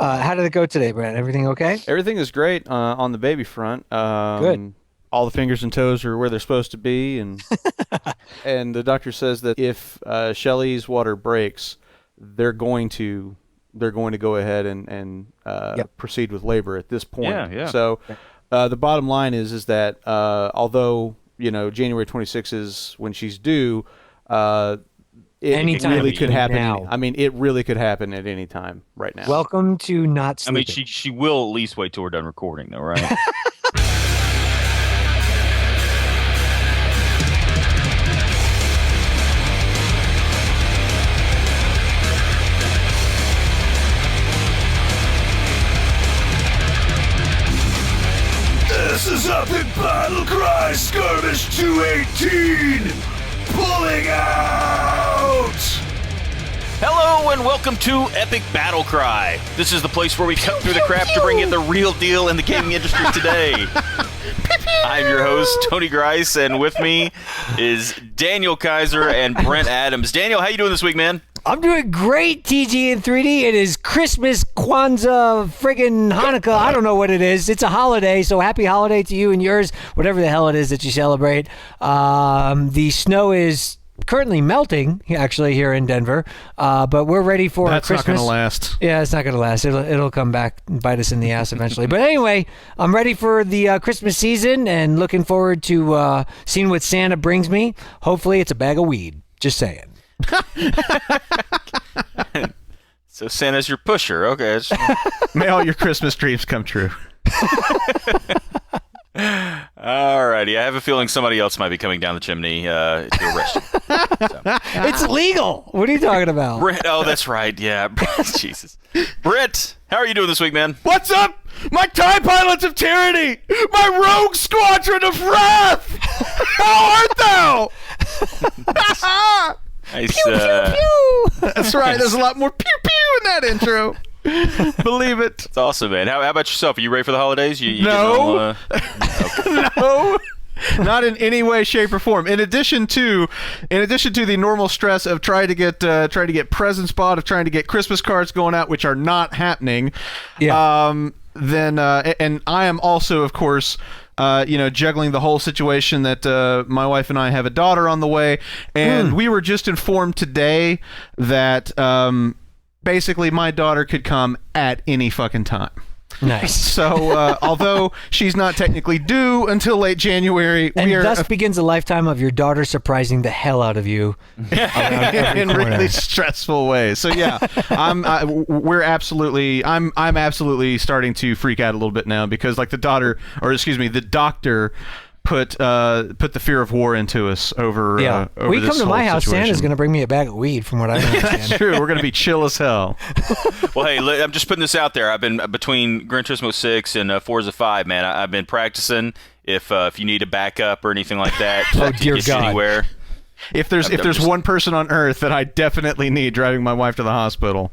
How did it go today, Brent? Everything okay? Everything is great on the baby front. Good. All the fingers and toes are where they're supposed to be, and and the doctor says that if Shelley's water breaks, they're going to go ahead and proceed with labor at this point. Yeah. So the bottom line is that although January 26th is when she's due, it really could happen. Now. I mean, it really could happen at any time right now. Welcome to not sleeping. I mean, she will at least wait till we're done recording, though, right? This is Epic BATTLECRY Skirmish 218! Pulling out! Hello and welcome to Epic BATTLECRY. This is the place where we cut through the crap to bring in the real deal in the gaming industry today. I'm your host, Tony GRICE, and with me is Daniel Kaiser and Brent Adams. Daniel, how you doing this week, man? I'm doing great, TG in 3D. It is Christmas, Kwanzaa, friggin' Hanukkah. I don't know what it is. It's a holiday, so happy holiday to you and yours, whatever the hell it is that you celebrate. The snow is currently melting, actually, here in Denver, but we're ready for That's Christmas. not going to last. Yeah, it's not going to last. It'll come back and bite us in the ass eventually. But anyway, I'm ready for the Christmas season and looking forward to seeing what Santa brings me. Hopefully, it's a bag of weed. Just saying. So Santa's your pusher. Okay. May all your Christmas dreams come true. Alrighty. I have a feeling somebody else might be coming down the chimney to arrest you. So. It's legal. What are you talking about? Brent, oh, that's right. Yeah. Jesus. Brent, how are you doing this week, man? What's up, my TIE pilots of tyranny? My rogue squadron of wrath! How art thou? Nice, Pew, pew, pew. That's right. There's a lot more pew pew in that intro. Believe it. It's awesome, man. How about yourself? Are you ready for the holidays? You No. okay. No. Not in any way, shape, or form. In addition to the normal stress of trying to get presents bought, of trying to get Christmas cards going out, which are not happening. Yeah. Then and I am also, of course, juggling the whole situation that my wife and I have a daughter on the way, and we were just informed today that basically my daughter could come at any fucking time. Nice. So, although she's not technically due until late January, And we are thus begins a lifetime of your daughter surprising the hell out of you in really stressful ways. So yeah, I'm absolutely starting to freak out a little bit now because the doctor put the fear of war into us over. Over we come this to my whole house, situation. Santa's going to bring me a bag of weed, from what I understand. That's true. We're going to be chill as hell. Well, hey, I'm just putting this out there. I've been between Gran Turismo 6 and Forza 5, man. I've been practicing. If you need a backup or anything like that, Oh, to dear get you God. anywhere. If there's one person on Earth that I definitely need driving my wife to the hospital,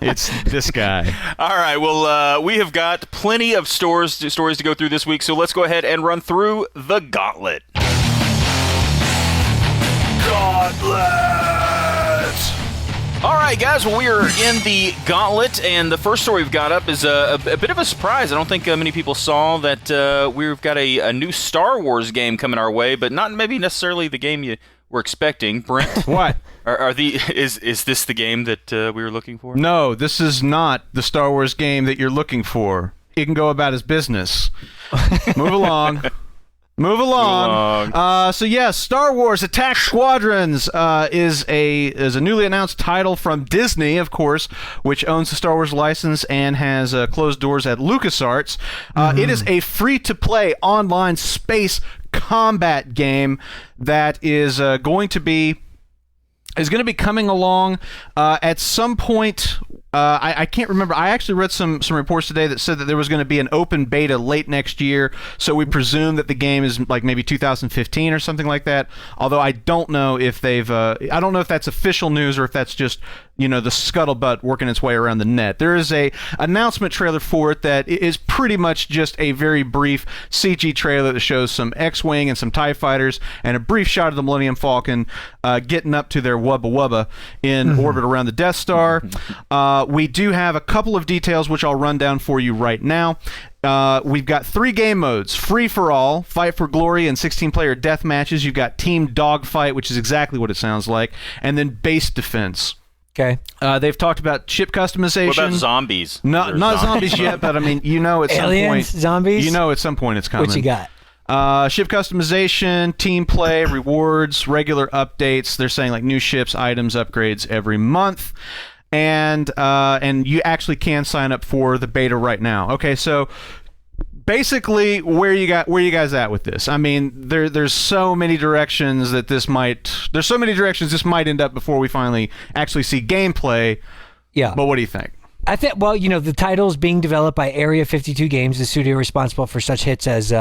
it's this guy. All right. Well, we have got plenty of stories to go through this week, so let's go ahead and run through the gauntlet. All right, guys. Well, we are in the gauntlet, and the first story we've got up is a bit of a surprise. I don't think many people saw that we've got a new Star Wars game coming our way, but not maybe necessarily the game you were expecting. Brent, What? Is this the game that we were looking for? No, this is not the Star Wars game that you're looking for. He can go about his business. Move along. Move along. So yes, Star Wars Attack Squadrons is a newly announced title from Disney, of course, which owns the Star Wars license and has closed doors at LucasArts. It is a free-to-play online space combat game that is going to be coming along at some point. I can't remember. I actually read some reports today that said that there was going to be an open beta late next year, so we presume that the game is maybe 2015 or something like that. Although I don't know if they've I don't know if that's official news or if that's just the scuttlebutt working its way around the net. There is a announcement trailer for it that is pretty much just a very brief CG trailer that shows some X-Wing and some TIE fighters and a brief shot of the Millennium Falcon getting up to their Wubba Wubba in orbit around the Death Star. We do have a couple of details which I'll run down for you right now. We've got 3 game modes: Free for All, Fight for Glory, and 16-player death matches. You've got Team Dogfight, which is exactly what it sounds like, and then Base Defense. Okay. They've talked about ship customization. What about zombies? Not zombies yet, but I mean, at some point, zombies. At some point it's coming. What you got? Ship customization, team play, rewards, regular updates. They're saying like new ships, items, upgrades every month, and you actually can sign up for the beta right now. Okay, so basically, where you guys at with this? I mean, there's so many directions that this might end up before we finally actually see gameplay. Yeah. But what do you think? I think, well, the title's being developed by Area 52 Games, the studio responsible for such hits as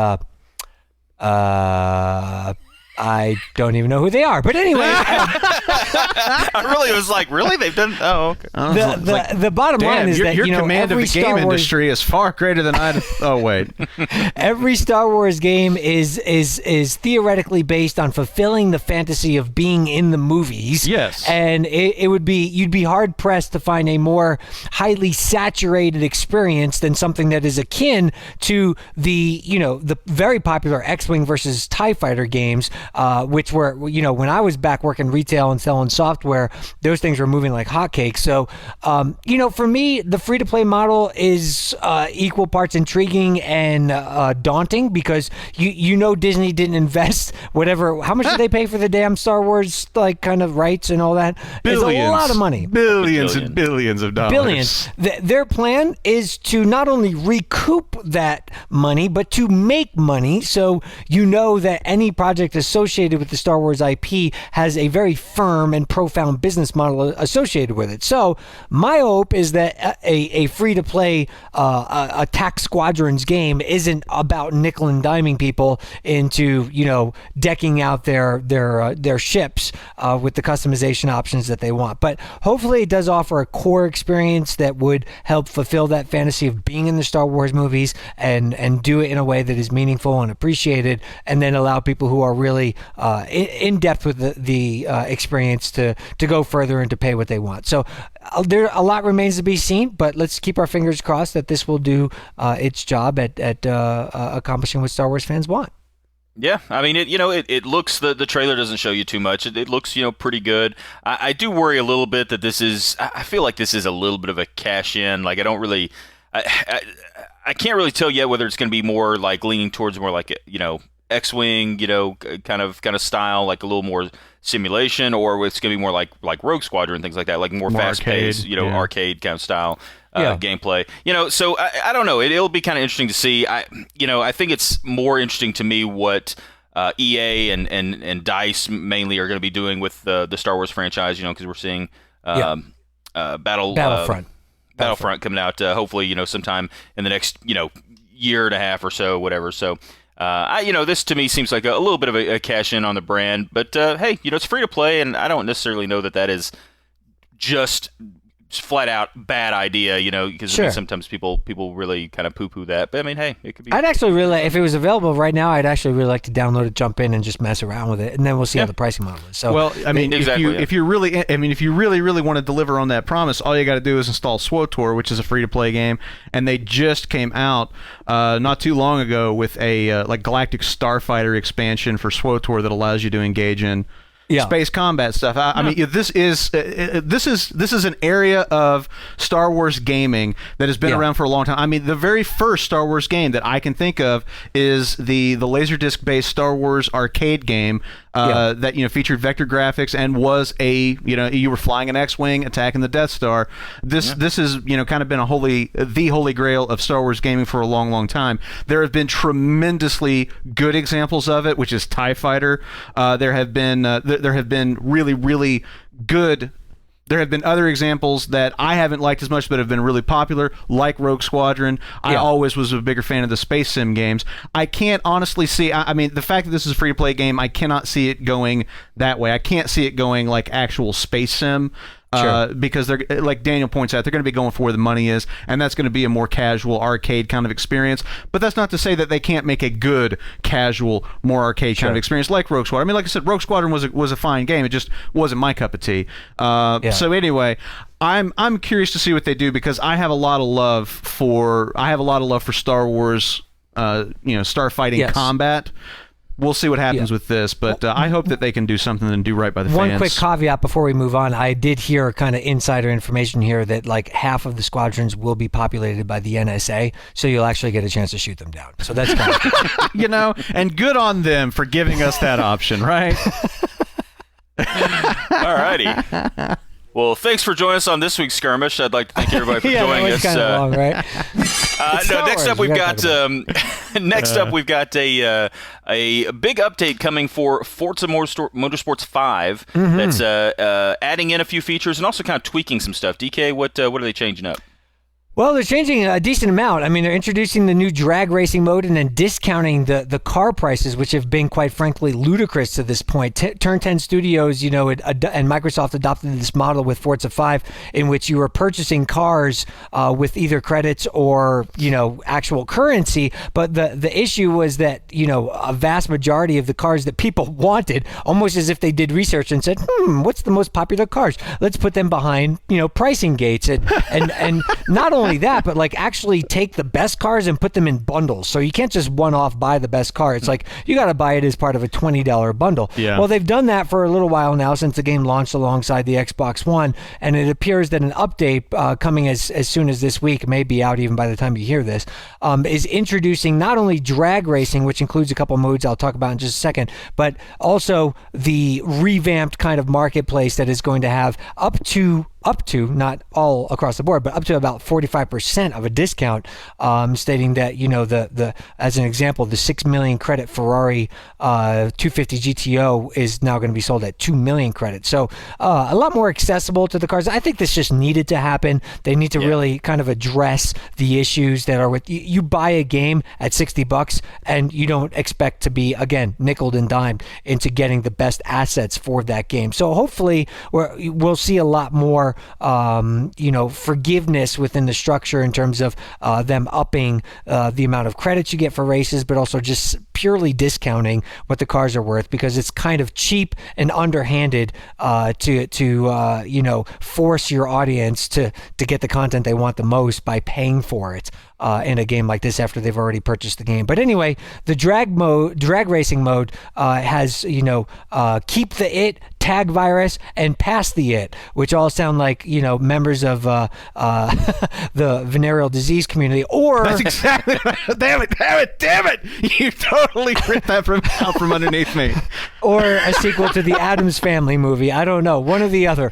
I don't even know who they are, but anyway. I really was like, really? They've done? Oh, okay. The bottom line is that your command of every the game Star Wars industry is far greater than I'd. Oh wait. Every Star Wars game is theoretically based on fulfilling the fantasy of being in the movies. Yes. And you'd be hard pressed to find a more highly saturated experience than something that is akin to the very popular X-Wing versus TIE Fighter games. Which were, when I was back working retail and selling software, those things were moving like hotcakes. So, for me, the free-to-play model is equal parts intriguing and daunting because Disney didn't invest how much did they pay for the damn Star Wars kind of rights and all that? Billions. It's a lot of money. Billions and billions of dollars. Billions. Their plan is to not only recoup that money, but to make money. So that any project associated with the Star Wars IP has a very firm and profound business model associated with it. So my hope is that a free-to-play attack squadrons game isn't about nickel and diming people into decking out their ships with the customization options that they want. But hopefully it does offer a core experience that would help fulfill that fantasy of being in the Star Wars movies and do it in a way that is meaningful and appreciated, and then allow people who are really in depth with the experience to go further and to pay what they want. So there a lot remains to be seen, but let's keep our fingers crossed that this will do its job at accomplishing what Star Wars fans want. Yeah, I mean, it looks, the trailer doesn't show you too much. It looks, pretty good. I do worry a little bit that I feel like this is a little bit of a cash in. Like, I don't really, I can't really tell yet whether it's going to be more like leaning towards more like, X-Wing, kind of style, like a little more simulation, or it's going to be more like Rogue Squadron, things like that, like more fast-paced, arcade kind of style gameplay. So I don't know. It'll be kind of interesting to see. I think it's more interesting to me what EA and DICE mainly are going to be doing with the Star Wars franchise, because we're seeing Battlefront coming out hopefully sometime in the next year and a half or so, whatever. So this to me seems like a little bit of a cash in on the brand, but hey, it's free to play, and I don't necessarily know that is just flat out bad idea, because sure. I mean, sometimes people really kind of poo-poo that, but I mean, hey, it could be. I'd actually really, if it was available right now, I'd actually really like to download it, jump in, and just mess around with it, and then we'll see how the pricing model is. So, well, I mean, exactly, if you really want to deliver on that promise, all you got to do is install SWTOR, which is a free-to-play game, and they just came out not too long ago with a Galactic Starfighter expansion for SWTOR that allows you to engage in space combat stuff. I mean, this is an area of Star Wars gaming that has been around for a long time. I mean, the very first Star Wars game that I can think of is the Laserdisc based Star Wars arcade game that featured vector graphics and was you were flying an X-wing attacking the Death Star. This has kind of been the holy grail of Star Wars gaming for a long time. There have been tremendously good examples of it, which is TIE Fighter. There have been really good. There have been other examples that I haven't liked as much but have been really popular, like Rogue Squadron. I always was a bigger fan of the space sim games. I can't honestly see, I mean, the fact that this is a free-to-play game, I cannot see it going that way. I can't see it going like actual space sim. Because they're, like Daniel points out, they're going to be going for where the money is, and that's going to be a more casual arcade kind of experience. But that's not to say that they can't make a good casual, more arcade kind of experience like Rogue Squadron. I mean, like I said, Rogue Squadron was a fine game. It just wasn't my cup of tea. So anyway, I'm curious to see what they do, because I have a lot of love for Star Wars, starfighting combat. We'll see what happens with this, but I hope that they can do something and do right by the fans. One quick caveat before we move on. I did hear kind of insider information here that like half of the squadrons will be populated by the NSA, so you'll actually get a chance to shoot them down. So that's kind of and good on them for giving us that option, right? Alrighty. Well, thanks for joining us on this week's Skirmish. I'd like to thank everybody for joining us. Kind of long, right? Next up we've got a big update coming for Forza Motorsports 5. That's adding in a few features and also kind of tweaking some stuff. DK, what are they changing up? Well, they're changing a decent amount. I mean, they're introducing the new drag racing mode and then discounting the car prices, which have been, quite frankly, ludicrous to this point. Turn 10 Studios, and Microsoft adopted this model with Forza 5 in which you were purchasing cars with either credits or, actual currency. But the issue was that, a vast majority of the cars that people wanted, almost as if they did research and said, what's the most popular cars? Let's put them behind, pricing gates. And not only that, but like actually take the best cars and put them in bundles. So you can't just one-off buy the best car. It's like you got to buy it as part of a $20 bundle. Yeah. Well, they've done that for a little while now since the game launched alongside the Xbox One, and it appears that an update coming as soon as this week, may be out even by the time you hear this, is introducing not only drag racing, which includes a couple modes I'll talk about in just a second, but also the revamped kind of marketplace that is going to have up to, not all across the board, but up to about 45% of a discount, stating that, the as an example, the 6 million credit Ferrari 250 GTO is now going to be sold at 2 million credits. So a lot more accessible to the cars. I think this just needed to happen. They need to really kind of address the issues that are with you buy a game at $60 and you don't expect to be, again, nickeled and dimed into getting the best assets for that game. So hopefully we'll see a lot more forgiveness within the structure in terms of them upping the amount of credits you get for races, but also just purely discounting what the cars are worth, because it's kind of cheap and underhanded to force your audience to get the content they want the most by paying for it in a game like this after they've already purchased the game. But anyway, the drag racing mode has keep the it, tag virus, and pass the it, which all sound like members of the venereal disease community. Or that's exactly right. Damn it! You totally ripped that from underneath me. Or a sequel to the Addams Family movie. I don't know, one or the other.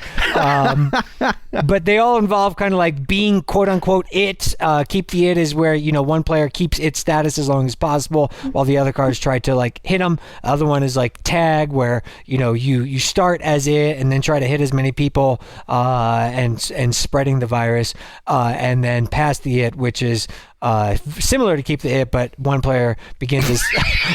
But they all involve kind of like being quote unquote it. Keep the it is where one player keeps its status as long as possible while the other cars try to like hit them. The other one is like tag, where you start as it and then try to hit as many people and spreading the virus, and then pass the it, which is similar to keep the it, but one player begins as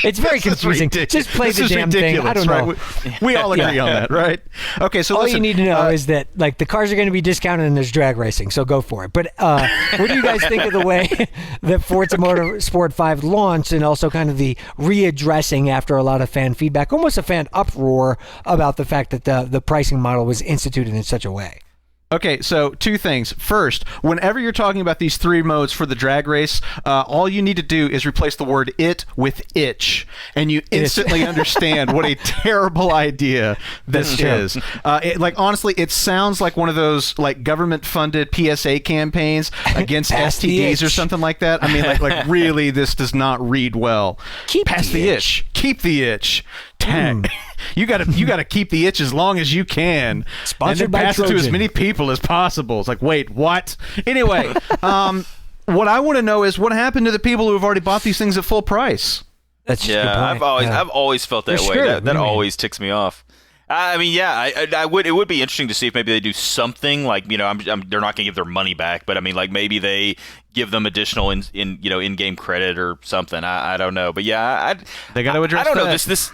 it's very confusing. Just play the damn thing. I don't know. Right? We all agree on that, right? Okay, so all listen, you need to know is that like the cars are going to be discounted and there's drag racing, so go for it. But what do you guys think of the way that Forza Motorsport 5 launched, and also kind of the readdressing after a lot of fan feedback, almost a fan uproar about the fact that the pricing model was instituted in such a way? Okay, so two things. First, whenever you're talking about these three modes for the drag race, all you need to do is replace the word it with itch, and you instantly understand what a terrible idea this is. Honestly, it sounds like one of those like government-funded PSA campaigns against STDs or something like that. I mean, like really, this does not read well. Pass the itch. Keep the itch. Tag. You gotta keep the itch as long as you can. Sponsored and then by pass it to Trojan. as many people as possible. It's like, wait, what? Anyway, what I want to know is what happened to the people who have already bought these things at full price? That's just a good point. I've always felt that way. That always ticks me off. I mean, I would. It would be interesting to see if maybe they do something like they're not going to give their money back, but I mean, like maybe they give them additional in-game credit or something. I don't know, but they got to address. I don't know that.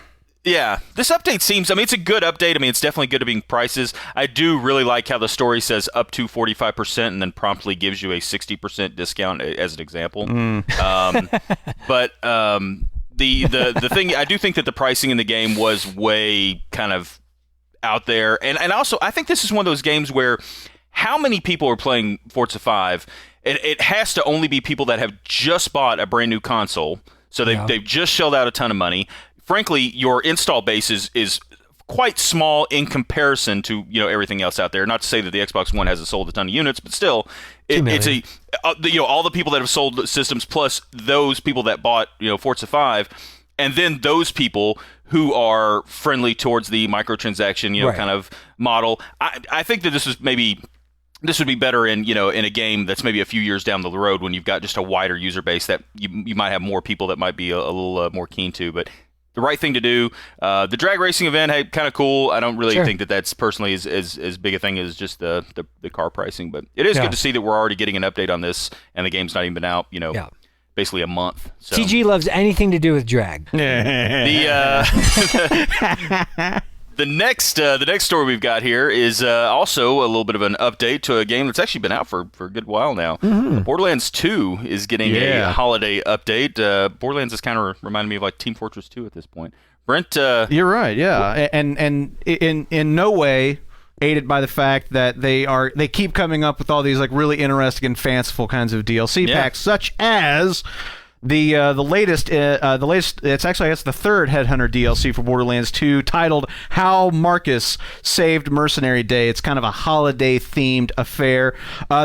this update seems. I mean, it's a good update. I mean, it's definitely good at being prices. I do really like how the story says up to 45% and then promptly gives you a 60% discount as an example. But the thing, I do think that the pricing in the game was way kind of out there, and also I think this is one of those games where how many people are playing Forza 5? It has to only be people that have just bought a brand new console, so they've just shelled out a ton of money. Frankly, your install base is quite small in comparison to everything else out there. Not to say that the Xbox One hasn't sold a ton of units, but still, it's all the people that have sold systems plus those people that bought Forza 5, and then those people who are friendly towards the microtransaction kind of model. I think that this would be better in a game that's maybe a few years down the road when you've got just a wider user base that you might have more people that might be a little more keen to. But the right thing to do. The drag racing event, hey, kind of cool. I don't really think that that's personally as big a thing as just the car pricing, but it is good to see that we're already getting an update on this, and the game's not even been out, basically a month. So. TG loves anything to do with drag. The next story we've got here is also a little bit of an update to a game that's actually been out for a good while now. Mm-hmm. Borderlands 2 is getting a holiday update. Borderlands is kind of reminding me of like Team Fortress 2 at this point. Brent, you're right, yeah, and in no way aided by the fact that they keep coming up with all these like really interesting and fanciful kinds of DLC packs, such as the latest it's actually, I guess, the third Headhunter DLC for Borderlands 2, titled How Marcus Saved Mercenary Day. It's kind of a holiday themed affair.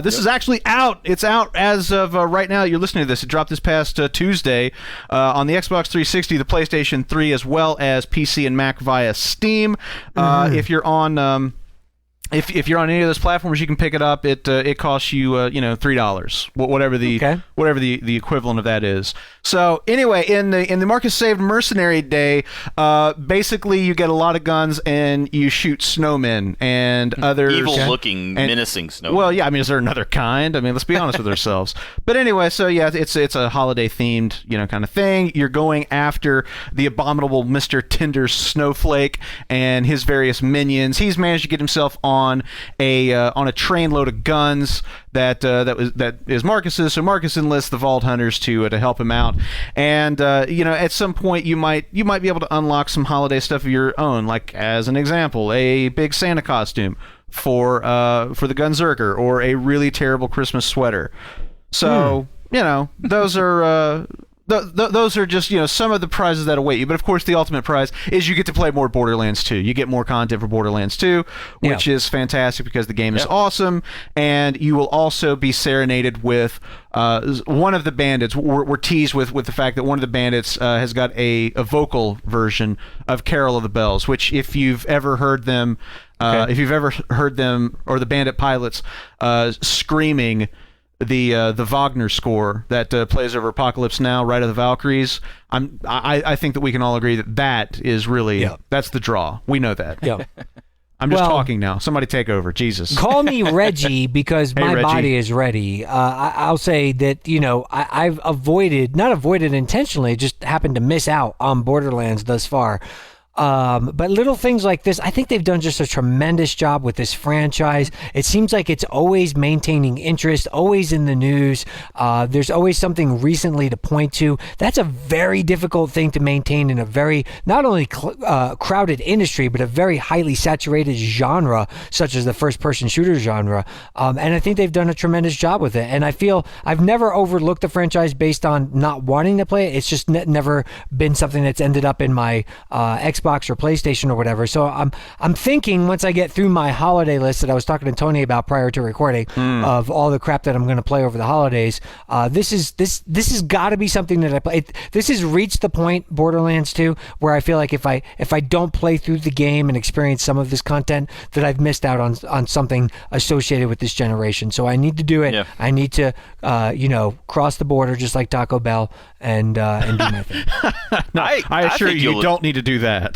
This is actually out. It's out as of right now. You're listening to this. It dropped this past Tuesday on the Xbox 360, the PlayStation 3, as well as PC and Mac via Steam. If you're on If you're on any of those platforms, you can pick it up. It costs you $3, whatever the equivalent of that is. So anyway, in the Marcus Saved Mercenary Day, basically you get a lot of guns and you shoot snowmen and other evil-looking, menacing snowmen. Well, yeah, I mean, is there another kind? I mean, let's be honest with ourselves. But anyway, so yeah, it's a holiday themed kind of thing. You're going after the abominable Mr. Tinder Snowflake and his various minions. He's managed to get himself on a train load of guns that is Marcus's. So Marcus enlists the Vault Hunters to help him out, and at some point you might be able to unlock some holiday stuff of your own, like as an example, a big Santa costume for the Gunzerker, or a really terrible Christmas sweater. So those are. Those are just some of the prizes that await you, but of course the ultimate prize is you get to play more Borderlands 2. You get more content for Borderlands 2, which is fantastic because the game is awesome, and you will also be serenaded with one of the bandits. We're teased with the fact that one of the bandits has got a vocal version of Carol of the Bells, which if you've ever heard them, or the bandit pilots screaming the Wagner score that plays over Apocalypse Now, Ride of the Valkyries, I think that we can all agree that is really that's the draw. We know that. Yeah. I'm just talking now. Somebody take over. Jesus. Call me Reggie because my Reggie. body is ready. I'll say that I've not avoided intentionally, just happened to miss out on Borderlands thus far. But little things like this, I think they've done just a tremendous job with this franchise. It seems like it's always maintaining interest, always in the news. There's always something recently to point to. That's a very difficult thing to maintain in a very, not only crowded industry, but a very highly saturated genre, such as the first-person shooter genre. And I think they've done a tremendous job with it. And I feel I've never overlooked the franchise based on not wanting to play it. It's just never been something that's ended up in my Xbox or PlayStation or whatever. So I'm thinking once I get through my holiday list that I was talking to Tony about prior to recording of all the crap that I'm going to play over the holidays, this has got to be something that I play. This has reached the point, Borderlands 2, where I feel like if I don't play through the game and experience some of this content, that I've missed out on something associated with this generation. So I need to do it. Yeah. I need to cross the border just like Taco Bell and do my thing. No, I assure you don't need to do that.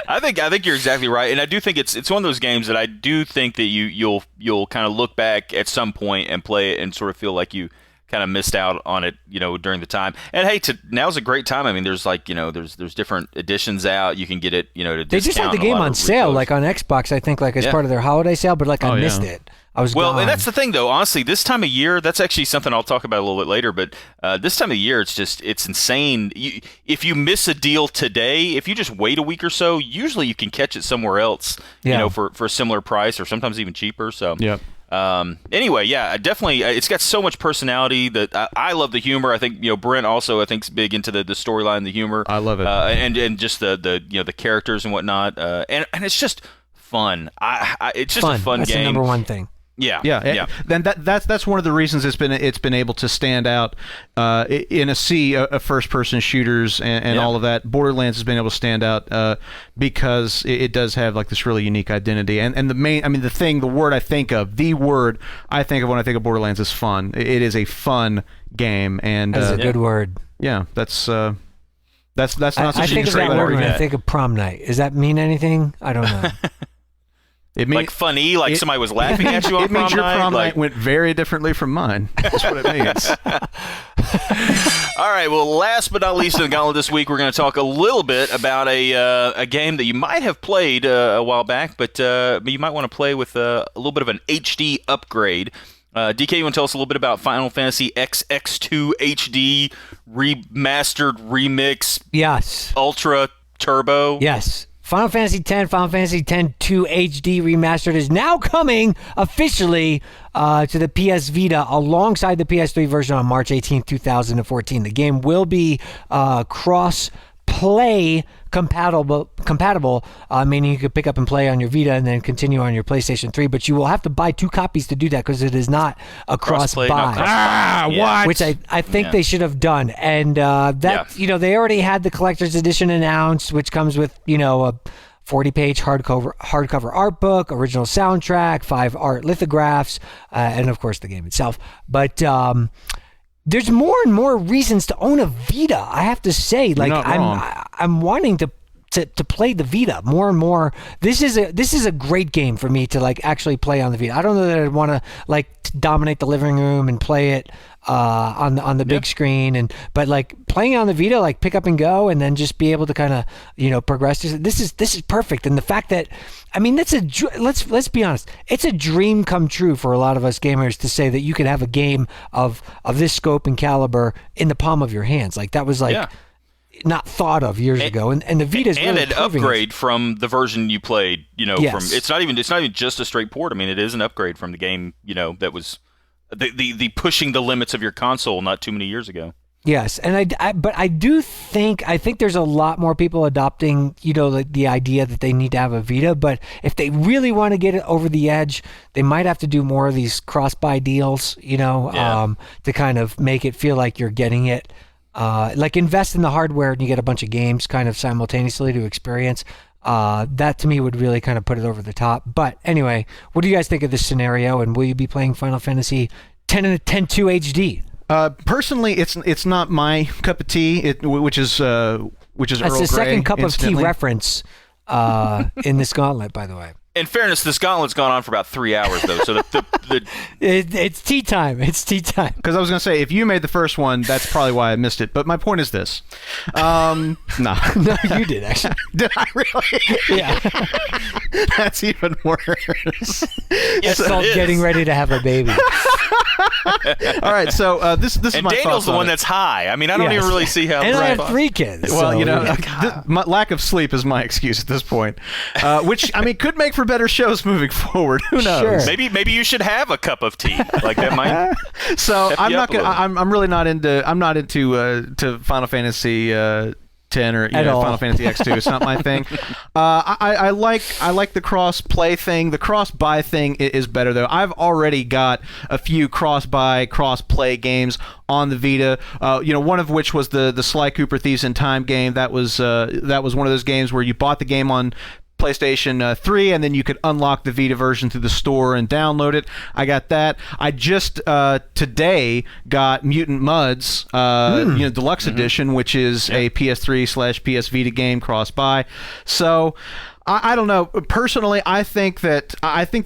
I think you're exactly right, and I do think it's one of those games that I do think that you'll kind of look back at some point and play it and sort of feel like you kind of missed out on it, during the time. And hey, now's a great time. I mean, there's there's different editions out. You can get it, to They just had the game on sale, like on Xbox, I think, like as part of their holiday sale, but I missed it. I was gone. And that's the thing, though. Honestly, this time of year, that's actually something I'll talk about a little bit later. But this time of year, it's insane. If you miss a deal today, if you just wait a week or so, usually you can catch it somewhere else, for a similar price or sometimes even cheaper. So. Yep. Anyway, yeah, definitely. It's got so much personality that I love the humor. I think Brent also is big into the storyline, the humor. I love it, and just the characters and whatnot. And it's just fun. It's just a fun That's game. The number one thing. Yeah. Then that's one of the reasons it's been able to stand out in a sea of first-person shooters and all of that. Borderlands has been able to stand out because it does have like this really unique identity. And the word I think of when I think of Borderlands is fun. It is a fun game, and that's a good word. Yeah, that's not such I think of that word when I think of prom night. Does that mean anything? I don't know. It means, like funny, like somebody was laughing at you on prom night? It means your prom night like... went very differently from mine. That's what it means. All right, well, last but not least in the gauntlet this week, we're going to talk a little bit about a game that you might have played a while back, but you might want to play with a little bit of an HD upgrade. DK, you want to tell us a little bit about Final Fantasy XX2 HD remastered remix? Yes. Ultra Turbo? Yes. Final Fantasy X, Final Fantasy X-2 HD Remastered is now coming officially to the PS Vita alongside the PS3 version on March 18, 2014. The game will be cross-play compatible, meaning you could pick up and play on your Vita and then continue on your PlayStation 3, but you will have to buy 2 copies to do that because it is not a cross-buy. What? Which I think they should have done. And they already had the collector's edition announced, which comes with, a 40-page hardcover art book, original soundtrack, 5 art lithographs, and of course the game itself. But there's more and more reasons to own a Vita. I have to say, I'm wanting to play the Vita more and more. This is a great game for me to actually play on the Vita. I don't know that I'd want to dominate the living room and play it on the big screen, but playing on the Vita, pick up and go, and then just be able to kind of progress. This is perfect. And the fact that let's be honest, it's a dream come true for a lot of us gamers to say that you could have a game of this scope and caliber in the palm of your hands. That was not thought of years ago, and the Vita's and really an upgrade from the version you played. From it's not even just a straight port. I mean, it is an upgrade from the game. That was the pushing the limits of your console not too many years ago. Yes, and I think there's a lot more people adopting, the idea that they need to have a Vita, but if they really want to get it over the edge, they might have to do more of these cross-buy deals, to kind of make it feel like you're getting it. Invest in the hardware and you get a bunch of games kind of simultaneously to experience. That to me would really kind of put it over the top. But anyway, what do you guys think of this scenario, and will you be playing Final Fantasy X and X-2 HD? Personally, it's not my cup of tea. Which is Earl Grey. That's the second cup of tea reference in this gauntlet, by the way. In fairness, this gauntlet's gone on for about 3 hours, though. So it's tea time. It's tea time. Because I was going to say, if you made the first one, that's probably why I missed it. But my point is this. No, you did, actually. Did I really? Yeah. That's even worse. Yes, it's called getting ready to have a baby. All right, so this is my Daniel's the one that's high. I mean, I don't even really see how. And I have 3 kids. Well, my lack of sleep is my excuse at this point, which could make for better shows moving forward. Who knows? Sure. Maybe you should have a cup of tea. That might. So I'm not gonna. I'm really not into. I'm not into to Final Fantasy 10 or Final Fantasy X2. It's not my thing. I like the cross play thing. The cross buy thing is better though. I've already got a few cross buy, cross play games on the Vita. One of which was the Sly Cooper Thieves in Time game. That was one of those games where you bought the game on PlayStation 3, and then you could unlock the Vita version through the store and download it. I got that. I just today got Mutant Mudds, Deluxe Edition, which is a PS3/PS Vita game cross-buy. So I don't know. Personally, I think the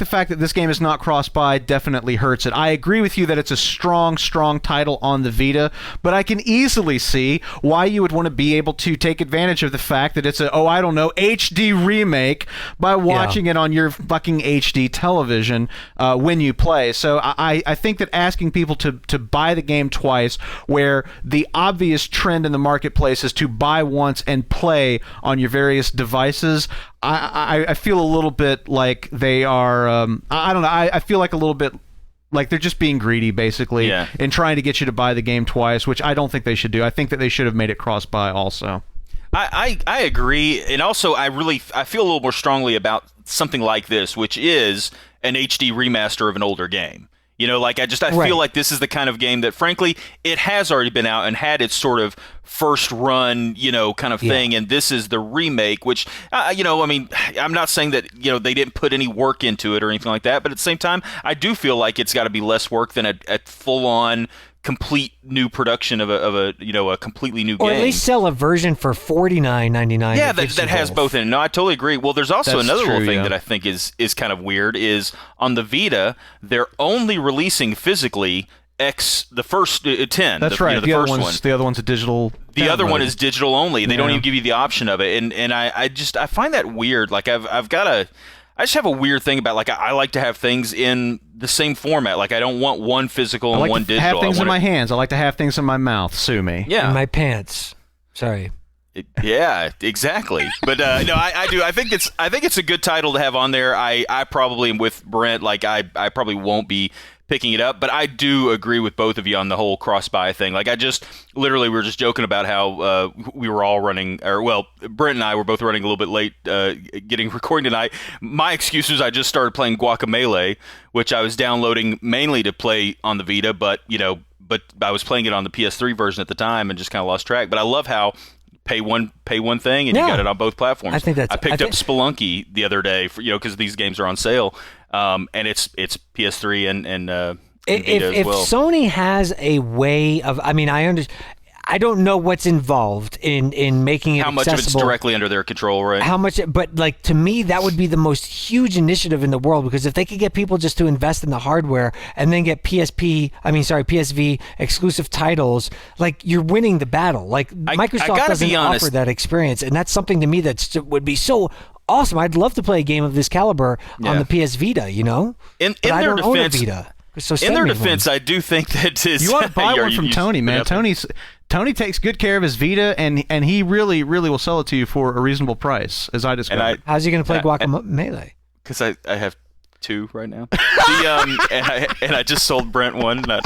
fact that this game is not cross-buy definitely hurts it. I agree with you that it's a strong title on the Vita, but I can easily see why you would want to be able to take advantage of the fact that it's a, HD remake by watching it on your fucking HD television when you play. So I think that asking people to buy the game twice, where the obvious trend in the marketplace is to buy once and play on your various devices, I feel a little bit like they are, I don't know, I feel like a little bit like they're just being greedy, basically, and trying to get you to buy the game twice, which I don't think they should do. I think that they should have made it cross-buy also. I agree, and also I feel a little more strongly about something like this, which is an HD remaster of an older game. You know, like I feel like this is the kind of game that, frankly, it has already been out and had its sort of first run, kind of thing, and this is the remake, which, I mean, I'm not saying that, they didn't put any work into it or anything like that, but at the same time, I do feel like it's got to be less work than a full-on complete new production of a completely new game. Or at least sell a version for $49.99. Yeah, that has both in it. No, I totally agree. Well, there's also another little thing that I think is kind of weird is on the Vita, they're only releasing physically the first 10. That's right. The first one. The other one's a digital. The other one is digital only. They don't even give you the option of it, and I find that weird. Like I just have a weird thing about, like, I like to have things in the same format. Like, I don't want one physical and one digital. I like to have things in my hands. I like to have things in my mouth. Sue me. Yeah. In my pants. Sorry. Yeah, exactly. But no, I do. I think it's a good title to have on there. I probably am with Brent. Like, I probably won't be picking it up, but I do agree with both of you on the whole cross-buy thing. Like, we were just joking about how we were all running, Brent and I were both running a little bit late getting recording tonight. My excuse was I just started playing Guacamelee, which I was downloading mainly to play on the Vita, but I was playing it on the PS3 version at the time and just kind of lost track. But I love how pay one thing and you got it on both platforms. I picked up Spelunky the other day for, because these games are on sale. And it's PS3 and Vita as well. If Sony has a way of, I don't know what's involved in making it how much accessible. of it's directly under their control, right? How much, but like to me, that would be the most huge initiative in the world, because if they could get people just to invest in the hardware and then get PSV exclusive titles, like you're winning the battle. Like Microsoft doesn't offer that experience, and that's something to me that would be so awesome. I'd love to play a game of this caliber on the PS Vita, In I their don't own a defense, Vita. So in their defense, I do think that you want to buy one from Tony, man. Tony takes good care of his Vita, and he really, really will sell it to you for a reasonable price, as I discovered. How's he going to play Guacamelee? Because I have two right now. And I just sold Brent one. I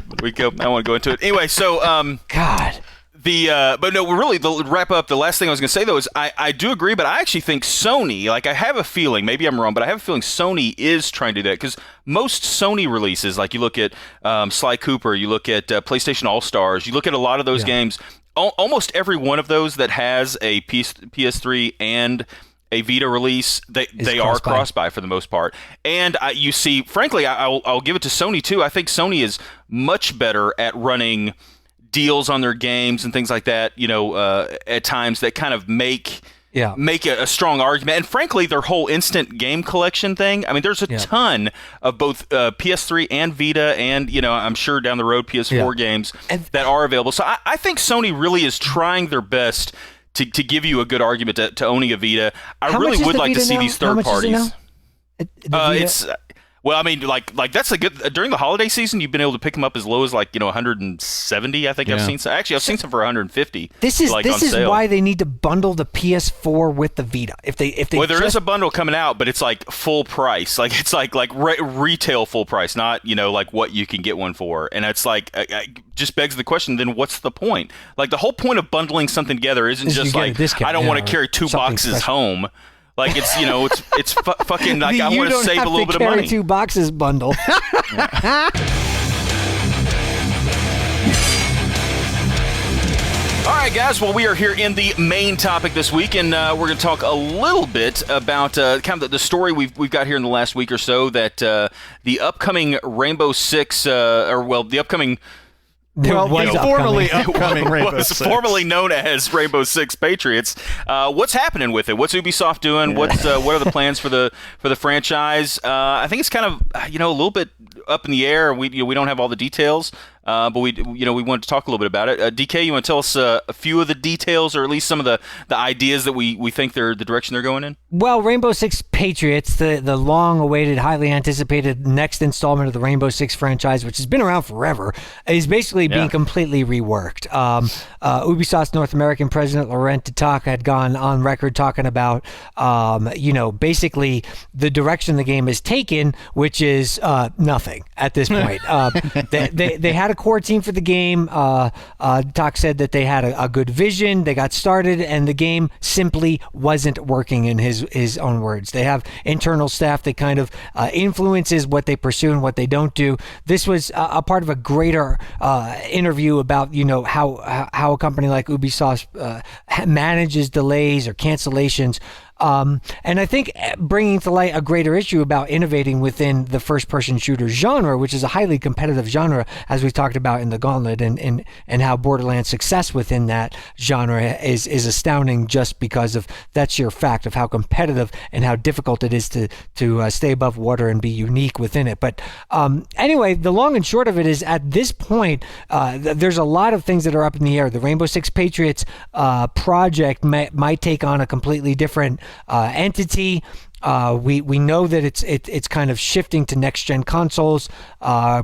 won't go into it. Anyway, so God. But no, really, to wrap up, the last thing I was going to say, though, is I do agree, but I actually think Sony, like I have a feeling, maybe I'm wrong, but I have a feeling Sony is trying to do that, because most Sony releases, like you look at Sly Cooper, you look at PlayStation All-Stars, you look at a lot of those games, almost every one of those that has a PS3 and a Vita release, they are cross-buy for the most part. And you see, frankly, I'll give it to Sony, too. I think Sony is much better at running deals on their games and things like that, at times that kind of make a strong argument. And frankly, their whole instant game collection thing, there's a ton of both PS3 and Vita and, I'm sure down the road PS4 games that are available. So I think Sony really is trying their best to give you a good argument to owning a Vita. I really would like to see these third parties. It's well, like that's a good during the holiday season. You've been able to pick them up as low as 170. I think I've seen some. Actually, I've seen some for 150. This is why they need to bundle the PS4 with the Vita. If they there is a bundle coming out, but it's like full price. Like it's like retail full price, not like what you can get one for. And it's like just begs the question. Then what's the point? Like the whole point of bundling something together isn't just like I don't want to carry 2 boxes home. Like it's it's fucking like I want to save a little bit of money. You don't have to carry 2 boxes bundle. All right, guys. Well, we are here in the main topic this week, and we're going to talk a little bit about kind of the story we've got here in the last week or so, that the upcoming Rainbow Six, the upcoming Well, was formerly upcoming. upcoming Rainbow was Six. formerly known as Rainbow Six Patriots. What's happening with it? What's Ubisoft doing? What are the plans for the franchise? I think it's kind of a little bit up in the air. We don't have all the details, but we wanted to talk a little bit about it. DK, you want to tell us a few of the details, or at least some of the ideas that we think they're the direction they're going in? Well, Rainbow Six Patriots, the long-awaited, highly anticipated next installment of the Rainbow Six franchise, which has been around forever, is basically being completely reworked. Ubisoft's North American president, Laurent Detac, had gone on record talking about, basically the direction the game is taken, which is nothing at this point. They had a core team for the game. Detac said that they had a good vision. They got started, and the game simply wasn't working, in his own words. They have internal staff that kind of influences what they pursue and what they don't do. This was a part of a greater interview about how a company like Ubisoft manages delays or cancellations. And I think bringing to light a greater issue about innovating within the first-person shooter genre, which is a highly competitive genre, as we talked about in the Gauntlet, and how Borderlands' success within that genre is astounding, just because of that sheer fact of how competitive and how difficult it is to stay above water and be unique within it. But anyway, the long and short of it is, at this point, there's a lot of things that are up in the air. The Rainbow Six Patriots project might take on a completely different entity. We know that it's kind of shifting to next gen consoles.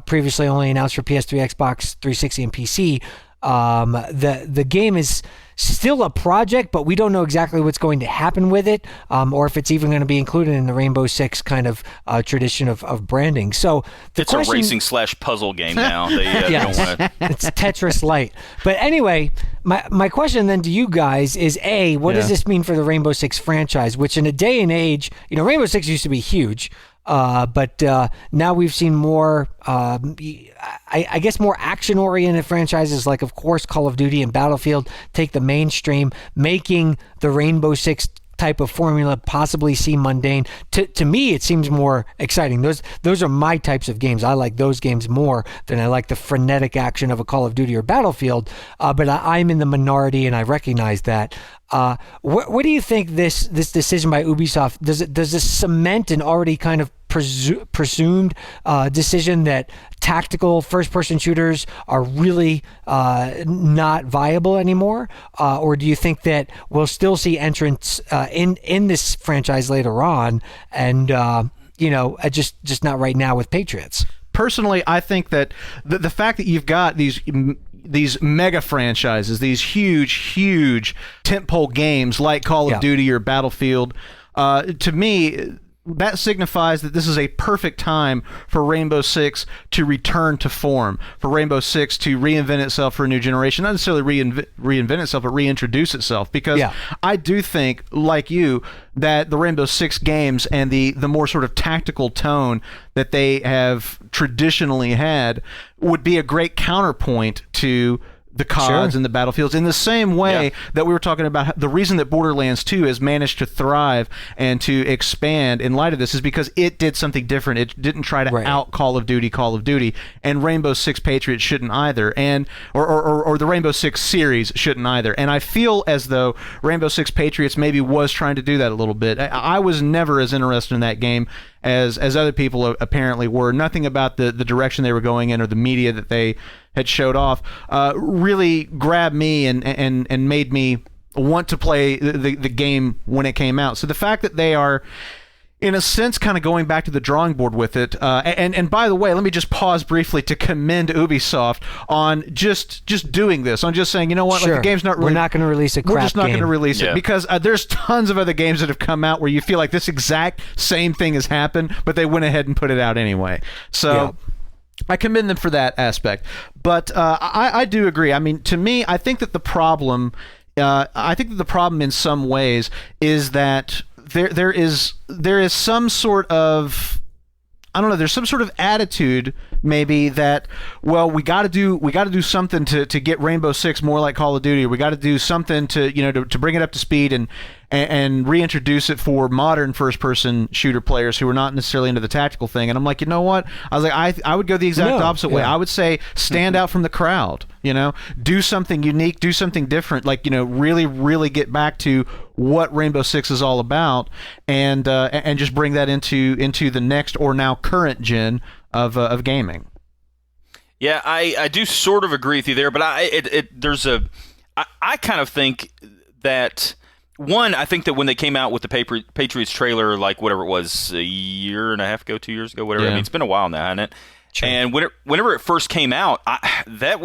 Previously only announced for PS3, Xbox 360, and PC. The game is still a project, but we don't know exactly what's going to happen with it, or if it's even going to be included in the Rainbow Six kind of tradition of branding. So it's a racing/puzzle game now. They don't want to. It's Tetris Light. But anyway, my question then to you guys is, what does this mean for the Rainbow Six franchise? Which, in a day and age, Rainbow Six used to be huge. But now we've seen more, I guess, more action-oriented franchises like, of course, Call of Duty and Battlefield take the mainstream, making the Rainbow Six type of formula possibly seem mundane. To me, it seems more exciting. Those are my types of games. I like those games more than I like the frenetic action of a Call of Duty or Battlefield. But I'm in the minority, and I recognize that. What do you think this decision by Ubisoft, does this cement an already kind of presumed decision that tactical first-person shooters are really not viable anymore, or do you think that we'll still see entrants in this franchise later on, and just not right now with Patriots? Personally, I think that the fact that you've got these mega franchises, these huge tentpole games like Call of Duty or Battlefield, to me, that signifies that this is a perfect time for Rainbow Six to return to form, for Rainbow Six to reinvent itself for a new generation. Not necessarily reinvent itself, but reintroduce itself. Because I do think, like you, that the Rainbow Six games and the more sort of tactical tone that they have traditionally had would be a great counterpoint to the CODs and the Battlefields, in the same way that we were talking about. The reason that Borderlands 2 has managed to thrive and to expand in light of this is because it did something different. It didn't try to out Call of Duty, and Rainbow Six Patriots shouldn't either, and or the Rainbow Six series shouldn't either. And I feel as though Rainbow Six Patriots maybe was trying to do that a little bit. I was never as interested in that game as other people apparently were. Nothing about the direction they were going in or the media that they had showed off really grabbed me and made me want to play the game when it came out. So the fact that they are, in a sense, kind of going back to the drawing board with it, and by the way, let me just pause briefly to commend Ubisoft on just doing this, on just saying, you know what, like, the game's not really, we're not going to release a crap we're just not going to game. release it, because there's tons of other games that have come out where you feel like this exact same thing has happened, but they went ahead and put it out anyway. So I commend them for that aspect. But I do agree. I mean, to me, I think that the problem in some ways is that there is some sort of I don't know, there's some sort of attitude maybe that, well, we got to do something to get Rainbow Six more like Call of Duty. We got to do something to bring it up to speed and reintroduce it for modern first-person shooter players who are not necessarily into the tactical thing. And I'm like, you know what? I was like, I would go the exact opposite way. I would say stand out from the crowd. Do something unique, do something different. Like, really, really get back to what Rainbow Six is all about, and just bring that into the next or now current gen of gaming. Yeah, I do sort of agree with you there, but I kind of think that. One, I think that when they came out with the Patriots trailer, like whatever it was, a year and a half ago, 2 years ago, whatever. Yeah. I mean, it's been a while now, hasn't it? Sure. And whenever it first came out, I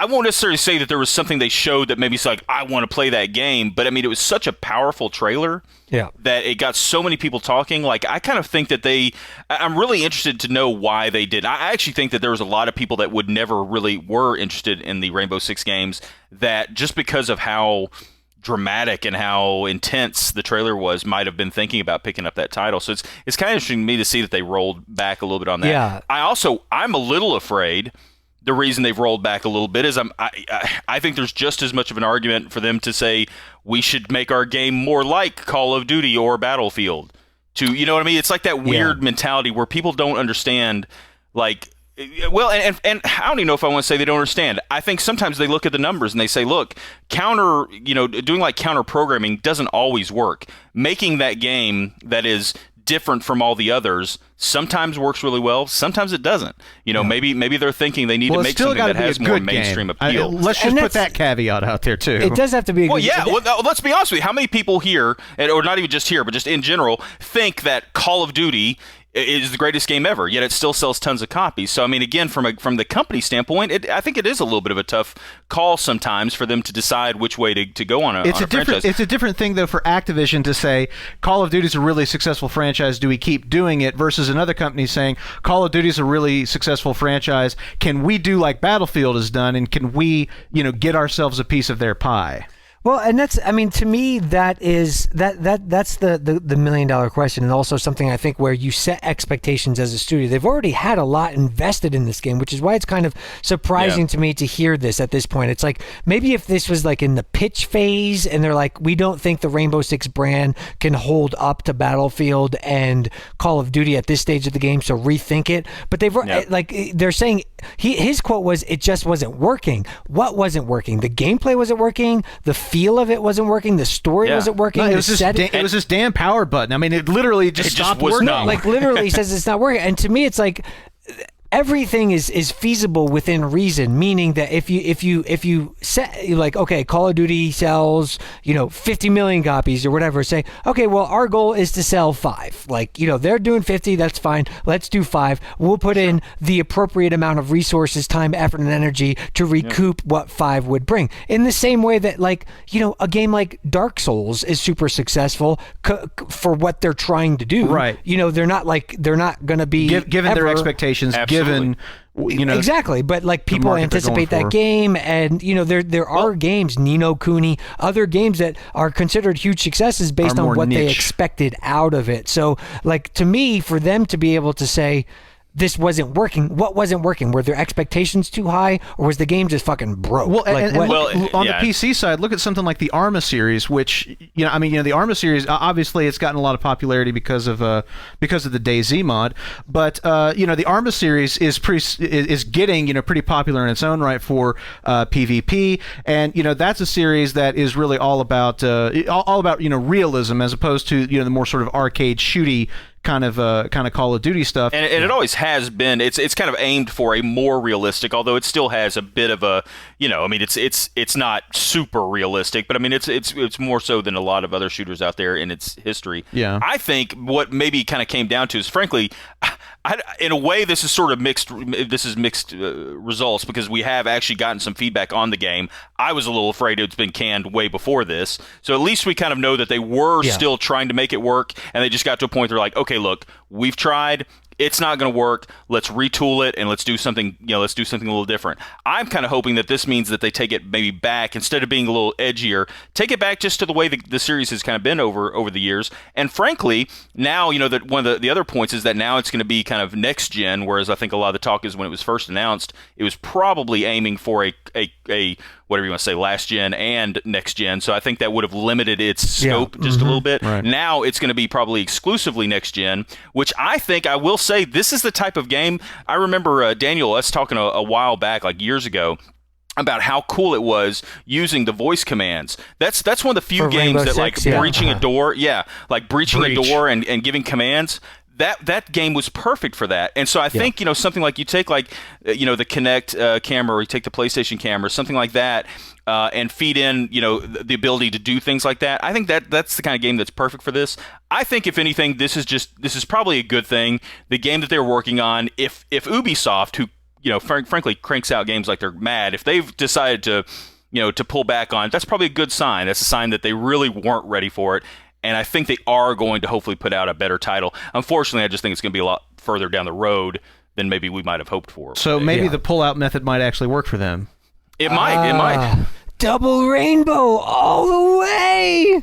won't necessarily say that there was something they showed that maybe it's like, I want to play that game. But, I mean, it was such a powerful trailer that it got so many people talking. Like, I kind of think that I'm really interested to know why they did. I actually think that there was a lot of people that would never really were interested in the Rainbow Six games that just because of how dramatic and how intense the trailer was might have been thinking about picking up that title. So it's kind of interesting to me to see that they rolled back a little bit on that. Yeah. I'm a little afraid the reason they've rolled back a little bit is I think there's just as much of an argument for them to say we should make our game more like Call of Duty or Battlefield. You know what I mean? It's like that weird mentality where people don't understand, like, well, and I don't even know if I want to say they don't understand. I think sometimes they look at the numbers and they say, look, doing like counter programming doesn't always work. Making that game that is different from all the others sometimes works really well, sometimes it doesn't. Maybe they're thinking they need to make something that has more mainstream appeal. Let's just put that caveat out there too. It does have to be a good game. Well, let's be honest with you. How many people here, or not even just here, but just in general, think that Call of Duty is the greatest game ever, yet it still sells tons of copies. So, I mean, again, from the company standpoint, I think it is a little bit of a tough call sometimes for them to decide which way to go on a franchise. It's a different thing, though, for Activision to say, Call of Duty is a really successful franchise, do we keep doing it, versus another company saying, Call of Duty is a really successful franchise, can we do like Battlefield has done, and can we, get ourselves a piece of their pie? Well, and to me, that's the $1 million question, and also something I think where you set expectations as a studio. They've already had a lot invested in this game, which is why it's kind of surprising to me to hear this at this point. It's like, maybe if this was like in the pitch phase and they're like, we don't think the Rainbow Six brand can hold up to Battlefield and Call of Duty at this stage of the game, so rethink it. But they're saying, his quote was, it just wasn't working. What wasn't working? The gameplay wasn't working. The feel of it wasn't working. The story wasn't working. No, it was this damn power button. I mean, it literally just stopped working. Like, literally says it's not working. And to me, it's like, everything is feasible within reason, meaning that if you set, like, okay, Call of Duty sells 50 million copies or whatever, say, okay, well, our goal is to sell 5. Like, they're doing 50, that's fine, let's do 5. We'll put in the appropriate amount of resources, time, effort, and energy to recoup what 5 would bring. In the same way that, like, a game like Dark Souls is super successful for what they're trying to do. Right. They're not going to be given their expectations. Absolutely. Exactly, but like, people anticipate that game, and there are games, Ni no Kuni, other games that are considered huge successes based on what they expected out of it. So, like, to me, for them to be able to say this wasn't working, what wasn't working? Were their expectations too high, or was the game just fucking broke? Well, on the PC side, look at something like the Arma series, which the Arma series, obviously it's gotten a lot of popularity because of the DayZ mod, but the Arma series is getting pretty popular in its own right for PvP, and that's a series that is really all about realism, as opposed to the more sort of arcade shooty kind of Call of Duty stuff, and it always has been. It's kind of aimed for a more realistic, although it still has a bit of a it's not super realistic, but I mean it's more so than a lot of other shooters out there in its history. Yeah, I think what maybe kind of came down to is, frankly, in a way, this is sort of mixed. This is mixed results, because we have actually gotten some feedback on the game. I was a little afraid it's been canned way before this, so at least we kind of know that they were still trying to make it work, and they just got to a point where they're like, okay, look, we've tried. it's not going to work. Let's retool it and let's do something, let's do something a little different. I'm kind of hoping that this means that they take it maybe back, instead of being a little edgier, take it back just to the way the series has kind of been over the years. And frankly, now, that one of the other points is that now it's going to be kind of next gen, whereas I think a lot of the talk is when it was first announced, it was probably aiming for a whatever you want to say, last gen and next gen. So I think that would have limited its scope just a little bit. Right. Now it's going to be probably exclusively next gen, which I think, I will say, this is the type of game. I remember Daniel, us talking a while back, like years ago, about how cool it was using the voice commands. That's one of the few For games Rainbow that Six, like breaching a door, like breaching Breach. a door and giving commands. That game was perfect for that. And so I think, something like you take the Kinect camera, or you take the PlayStation camera, something like that, and feed in, the ability to do things like that. I think that's the kind of game that's perfect for this. I think, if anything, this is probably a good thing. The game that they're working on, if Ubisoft, who, frankly cranks out games like they're mad, if they've decided to pull back on it, that's probably a good sign. That's a sign that they really weren't ready for it. And I think they are going to hopefully put out a better title. Unfortunately, I just think it's going to be a lot further down the road than maybe we might have hoped for. So maybe the pull-out method might actually work for them. It might. Double rainbow all the way.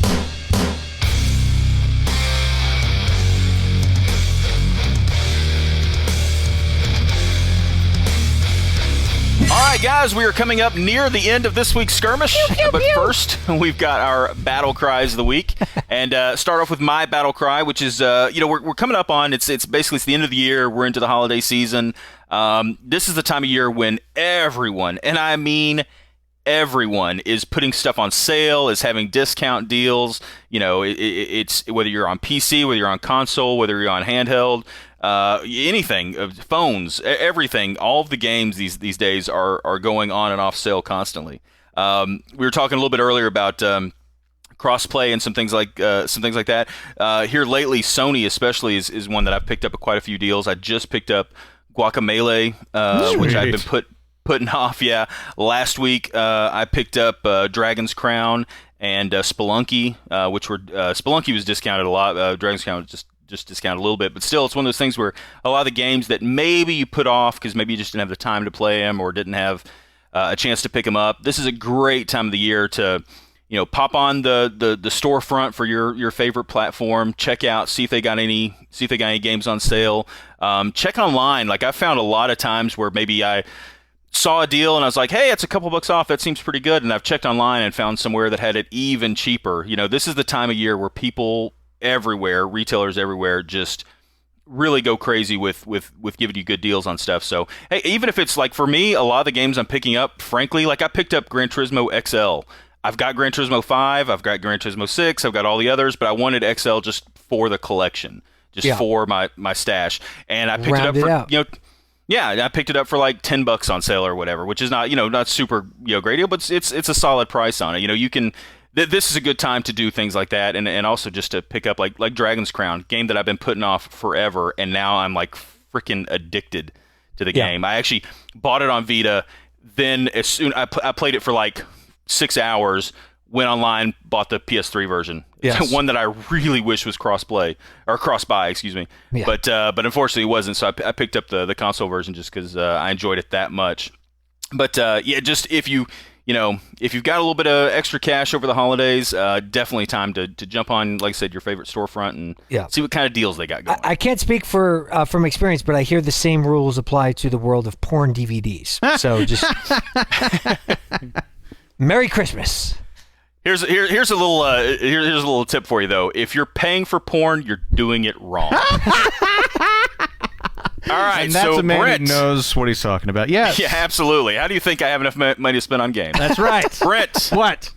All right, guys, we are coming up near the end of this week's Skirmish. But first, we've got our battle cries of the week. And start off with my battle cry, which is, we're coming up on, it's basically it's the end of the year. We're into the holiday season. This is the time of year when everyone, and I mean everyone, is putting stuff on sale, is having discount deals. It's whether you're on PC, whether you're on console, whether you're on handheld, anything, phones, everything. All of the games these days are going on and off sale constantly. We were talking a little bit earlier about crossplay and some things like that. Here lately, Sony especially is one that I've picked up quite a few deals. I just picked up Guacamelee, which I've been putting off. Yeah, last week I picked up Dragon's Crown and Spelunky, Spelunky was discounted a lot. Dragon's Crown was just discounted a little bit, but still, it's one of those things where a lot of the games that maybe you put off because maybe you just didn't have the time to play them or didn't have a chance to pick them up. This is a great time of the year to pop on the storefront for your favorite platform, check out, see if they got any games on sale. Check online. Like, I found a lot of times where maybe I saw a deal and I was like, hey, it's a couple bucks off, that seems pretty good, and I've checked online and found somewhere that had it even cheaper. This is the time of year where people everywhere, retailers everywhere, just really go crazy with giving you good deals on stuff. So, hey, even if it's like, for me, a lot of the games I'm picking up, frankly, like I picked up Gran Turismo XL. I've got Gran Turismo 5, I've got Gran Turismo 6, I've got all the others, but I wanted XL just for the collection, for my stash. And I picked it up for, I picked it up for like $10 on sale or whatever, which is not, not super, great deal, but it's a solid price on it. You can, this is a good time to do things like that, and also just to pick up like Dragon's Crown, game that I've been putting off forever, and now I'm like freaking addicted to the game. I actually bought it on Vita, then as soon I played it for like 6 hours, went online, bought the PS3 version. Yes. One that I really wish was cross-buy, excuse me. Yeah. But unfortunately it wasn't, so I picked up the console version just because I enjoyed it that much. But just if you've got a little bit of extra cash over the holidays, definitely time to jump on, like I said, your favorite storefront and see what kind of deals they got going. I can't speak from experience, but I hear the same rules apply to the world of porn DVDs. So just Merry Christmas. Here's a little tip for you though. If you're paying for porn, you're doing it wrong. All right, and that's so a man Brent who knows what he's talking about. Yes. Yeah, absolutely. How do you think I have enough money to spend on games? That's right. Brent. What?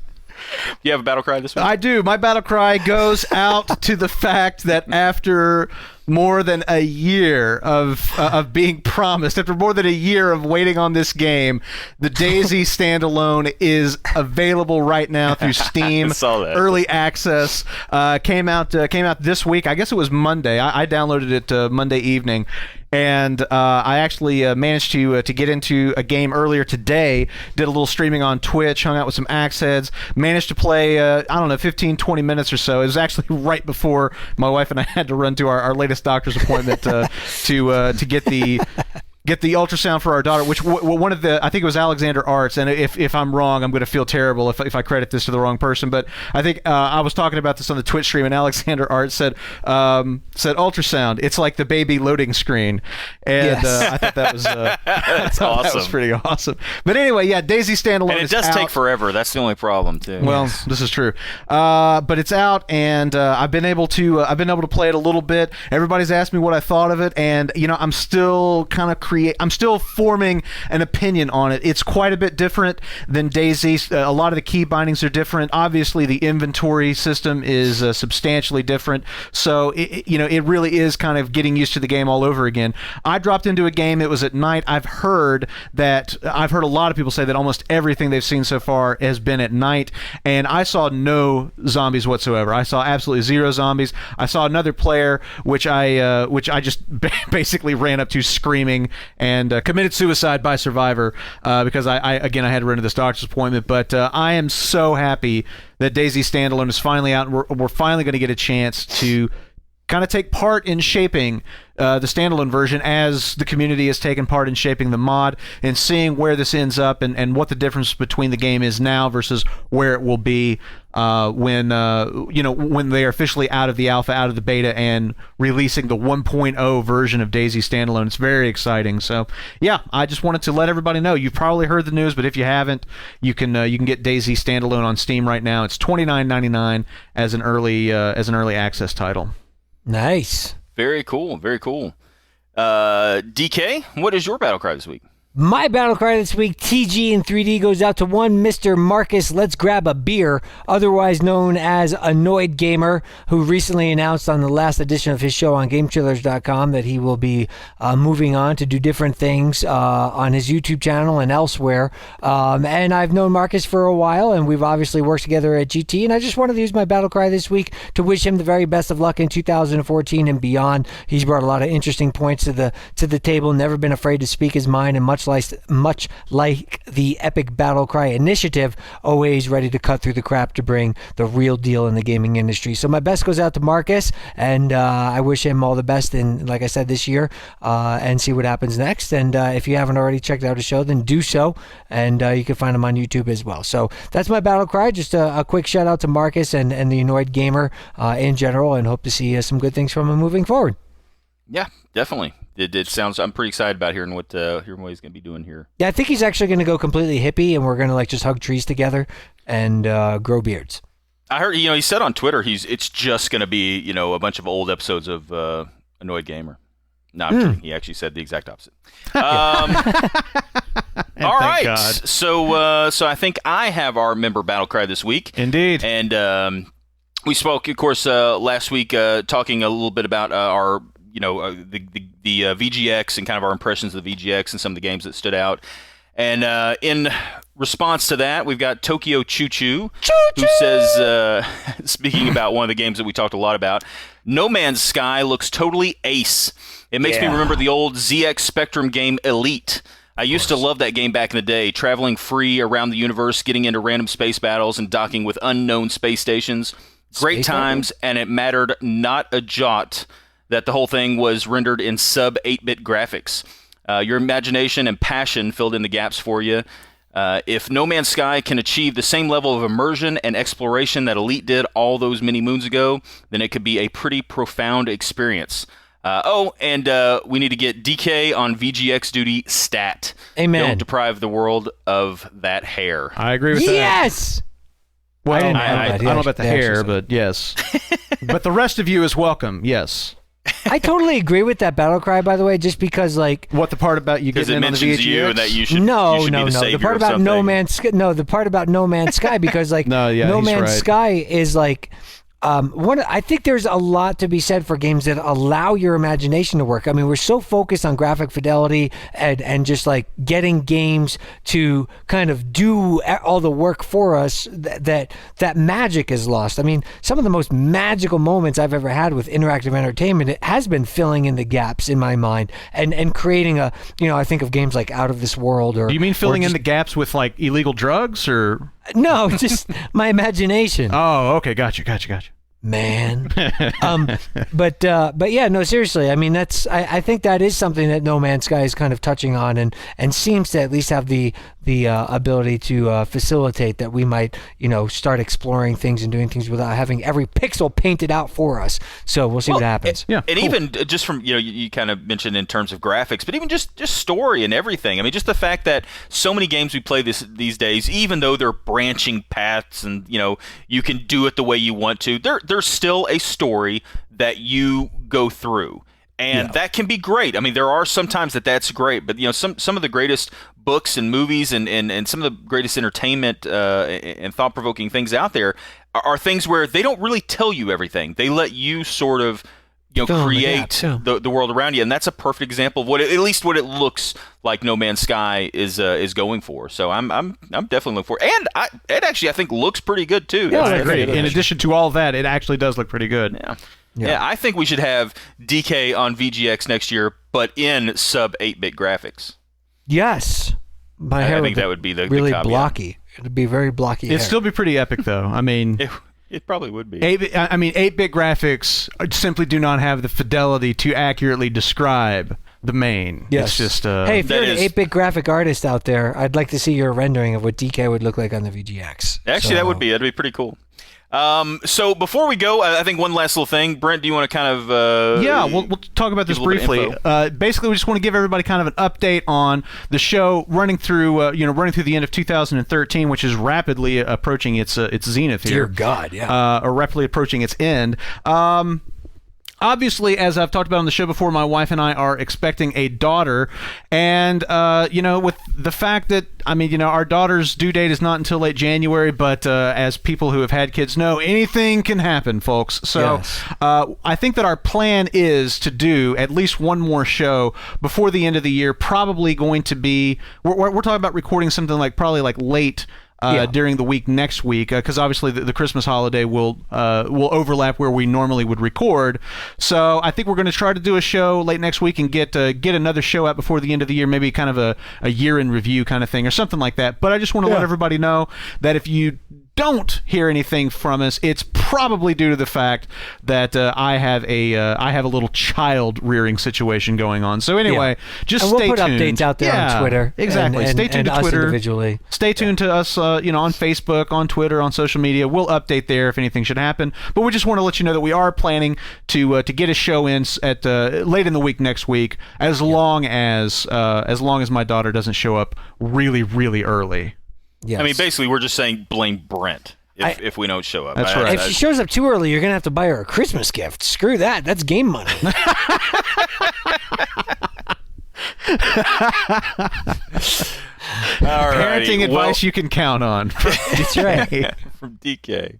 You have a battle cry this week? I do. My battle cry goes out to the fact that after more than a year of being promised, after more than a year of waiting on this game, the DayZ standalone is available right now through Steam. Early access came out this week. I guess it was Monday. I downloaded it Monday evening. and I actually managed to get into a game earlier today. Did a little streaming on Twitch, hung out with some axe heads, managed to play, 15, 20 minutes or so. It was actually right before my wife and I had to run to our latest doctor's appointment to get the ultrasound for our daughter, which one of the, I think it was Alexander Arts, and if I'm wrong, I'm going to feel terrible if I credit this to the wrong person, but I think I was talking about this on the Twitch stream, and Alexander Arts said ultrasound, it's like the baby loading screen, and yes. I thought that was that's awesome. That was pretty awesome. But anyway, yeah, DayZ Standalone and it does take forever. That's the only problem too. Well, yes. This is true, but it's out, and I've been able to play it a little bit. Everybody's asked me what I thought of it, and I'm still kind of I'm still forming an opinion on it. It's quite a bit different than DayZ. A lot of the key bindings are different. Obviously, the inventory system is substantially different. So, it really is kind of getting used to the game all over again. I dropped into a game. It was at night. I've heard a lot of people say that almost everything they've seen so far has been at night, and I saw no zombies whatsoever. I saw absolutely zero zombies. I saw another player, which I just basically ran up to screaming and committed suicide by survivor because I had to run to this doctor's appointment. But I am so happy that DayZ Standalone is finally out, and we're finally going to get a chance to kind of take part in shaping the standalone version as the community has taken part in shaping the mod, and seeing where this ends up and what the difference between the game is now versus where it will be when they are officially out of the alpha, out of the beta, and releasing the 1.0 version of DayZ Standalone. It's very exciting. So yeah, I just wanted to let everybody know. You've probably heard the news, but if you haven't, you can get DayZ Standalone on Steam right now. It's $29.99 as an early access title. Nice. Very cool. Very cool. DK, what is your battle cry this week? My battle cry this week, TG in 3D, goes out to one Mr. Marcus Let's Grab a Beer, otherwise known as Annoyed Gamer, who recently announced on the last edition of his show on GameTrailers.com that he will be moving on to do different things on his YouTube channel and elsewhere. And I've known Marcus for a while, and we've obviously worked together at GT, and I just wanted to use my battle cry this week to wish him the very best of luck in 2014 and beyond. He's brought a lot of interesting points to the table, never been afraid to speak his mind, and much like the Epic Battle Cry initiative, always ready to cut through the crap to bring the real deal in the gaming industry. So my best goes out to Marcus, and I wish him all the best in, like I said, this year, and see what happens next. And if you haven't already checked out his show, then do so, and you can find him on YouTube as well. So that's my battle cry. Just a quick shout out to Marcus and the Annoyed Gamer in general, and hope to see some good things from him moving forward. Yeah, definitely. It sounds. I'm pretty excited about hearing what he's going to be doing here. Yeah, I think he's actually going to go completely hippie, and we're going to just hug trees together and grow beards. I heard. He said on Twitter it's just going to be a bunch of old episodes of Annoyed Gamer. No, I'm kidding. He actually said the exact opposite. All right. God. So I think I have our member battle cry this week. Indeed. And we spoke, of course, last week talking a little bit about our. The VGX and kind of our impressions of the VGX and some of the games that stood out. And in response to that, we've got Tokyo Choo Choo, who says, speaking about one of the games that we talked a lot about, No Man's Sky looks totally ace. It makes me remember the old ZX Spectrum game Elite. I used to love that game back in the day, traveling free around the universe, getting into random space battles, and docking with unknown space stations. Great times, and it mattered not a jot that the whole thing was rendered in sub 8-bit graphics. Your imagination and passion filled in the gaps for you. If No Man's Sky can achieve the same level of immersion and exploration that Elite did all those many moons ago, then it could be a pretty profound experience. And we need to get DK on VGX duty stat. Amen. Don't deprive the world of that hair. I agree with that. Yes! Well, I don't know about the hair, but yes. But the rest of you is welcome, yes. I totally agree with that battle cry, by the way, just because, what, the part about you getting in on the VGX? Because it mentions you and that you should be the savior the part about of the part about No Man's Sky, because, No Man's Sky is, I think there's a lot to be said for games that allow your imagination to work. I mean, we're so focused on graphic fidelity and just like getting games to kind of do all the work for us that magic is lost. I mean, some of the most magical moments I've ever had with interactive entertainment, it has been filling in the gaps in my mind and creating I think of games like Out of This World or. Do you mean filling in the gaps with like illegal drugs or? No, just my imagination. Oh, okay, gotcha. Man. But yeah, no, seriously. I mean, I think that is something that No Man's Sky is kind of touching on and seems to at least have the ability to facilitate that we might, start exploring things and doing things without having every pixel painted out for us. So we'll see what happens. And even just from, you kind of mentioned in terms of graphics, but even just story and everything. I mean, just the fact that so many games we play these days, even though they're branching paths and, you can do it the way you want to, there's still a story that you go through. And that can be great. I mean, there are some times that's great, but some of the greatest books and movies and some of the greatest entertainment and thought-provoking things out there are things where they don't really tell you everything. They let you sort of create the world around you, and that's a perfect example of at least what it looks like No Man's Sky is going for. So I'm definitely looking for it. And it actually I think looks pretty good too. Yeah, I agree. In addition to all that, it actually does look pretty good. Yeah, I think we should have DK on VGX next year, but in sub 8-bit graphics. Yes. My hair I think that would be the really caveat. blocky. It'd be very blocky. It'd still be pretty epic, though. I mean, it probably would be. 8-bit graphics simply do not have the fidelity to accurately describe the main. Yes. It's just hey, if you're an 8-bit graphic artist out there, I'd like to see your rendering of what DK would look like on the VGX. Actually, that'd be pretty cool. So before we go, I think one last little thing. Brent, do you want to kind of... we'll talk about this briefly. Basically, we just want to give everybody kind of an update on the show running through the end of 2013, which is rapidly approaching its zenith here. Dear God, yeah. Or rapidly approaching its end. Obviously, as I've talked about on the show before, my wife and I are expecting a daughter, and with the fact that our daughter's due date is not until late January, but as people who have had kids know, anything can happen, folks. So I think that our plan is to do at least one more show before the end of the year. Probably going to be we're talking about recording something like probably like late. During the week next week, because obviously the Christmas holiday will overlap where we normally would record. So I think we're going to try to do a show late next week and get another show out before the end of the year, maybe kind of a year in review kind of thing or something like that. But I just want to let everybody know that if you don't hear anything from us, it's probably due to the fact that I have a little child rearing situation going on. So anyway, just stay tuned. We'll put updates out there on Twitter. Exactly. Stay tuned to Twitter. Individually. Stay tuned to us, on Facebook, on Twitter, on social media. We'll update there if anything should happen. But we just want to let you know that we are planning to get a show in at late in the week next week, as long as my daughter doesn't show up really, really early. Yes. I mean, basically, we're just saying blame Brent if we don't show up. That's right. If she shows up too early, you're going to have to buy her a Christmas gift. Screw that. That's game money. Parenting advice you can count on. That's right. From DK.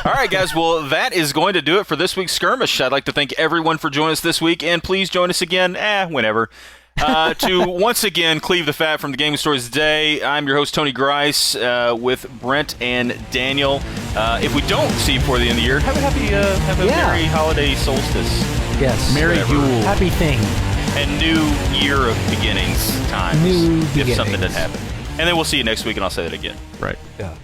All right, guys. Well, that is going to do it for this week's Skirmish. I'd like to thank everyone for joining us this week, and please join us again, whenever. To once again cleave the fat from the gaming stories today. I'm your host, Tony Grice, with Brent and Daniel. If we don't see you before the end of the year, have a merry holiday solstice. Yes. Merry Yule. Happy thing. And new year of beginnings times. New if beginnings. something did happen. And then we'll see you next week, and I'll say that again. Right. Yeah.